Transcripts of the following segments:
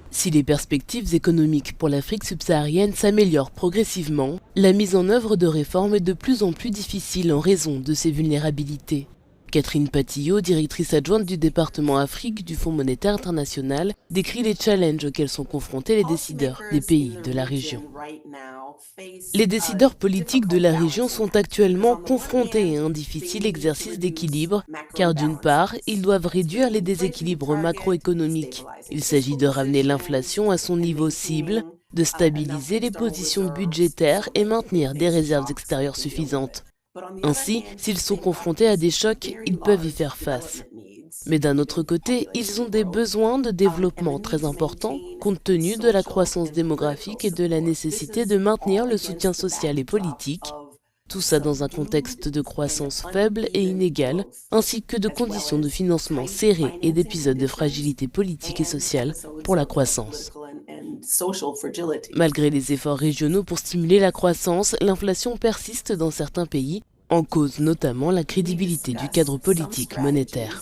Si les perspectives économiques pour l'Afrique subsaharienne s'améliorent progressivement, la mise en œuvre de réformes est de plus en plus difficile en raison de ses vulnérabilités. Catherine Patillot, directrice adjointe du département Afrique du Fonds monétaire international, décrit les challenges auxquels sont confrontés les décideurs des pays de la région. Les décideurs politiques de la région sont actuellement confrontés à un difficile exercice d'équilibre, car d'une part, ils doivent réduire les déséquilibres macroéconomiques. Il s'agit de ramener l'inflation à son niveau cible, de stabiliser les positions budgétaires et maintenir des réserves extérieures suffisantes. Ainsi, s'ils sont confrontés à des chocs, ils peuvent y faire face. Mais d'un autre côté, ils ont des besoins de développement très importants, compte tenu de la croissance démographique et de la nécessité de maintenir le soutien social et politique, tout ça dans un contexte de croissance faible et inégale, ainsi que de conditions de financement serrées et d'épisodes de fragilité politique et sociale pour la croissance. Malgré les efforts régionaux pour stimuler la croissance, l'inflation persiste dans certains pays, en cause notamment la crédibilité du cadre politique monétaire.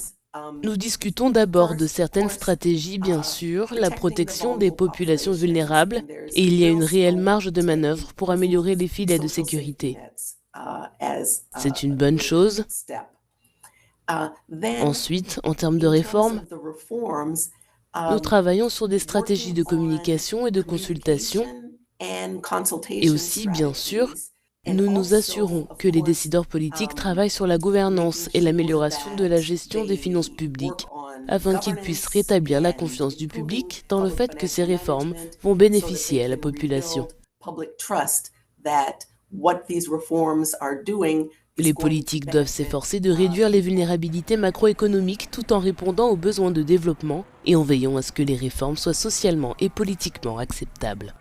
Nous discutons d'abord de certaines stratégies, bien sûr, la protection des populations vulnérables, et il y a une réelle marge de manœuvre pour améliorer les filets de sécurité. C'est une bonne chose. Ensuite, en termes de réformes, nous travaillons sur des stratégies de communication et de consultation, et aussi, bien sûr, nous nous assurons que les décideurs politiques travaillent sur la gouvernance et l'amélioration de la gestion des finances publiques, afin qu'ils puissent rétablir la confiance du public dans le fait que ces réformes vont bénéficier à la population. Les politiques doivent s'efforcer de réduire les vulnérabilités macroéconomiques tout en répondant aux besoins de développement et en veillant à ce que les réformes soient socialement et politiquement acceptables.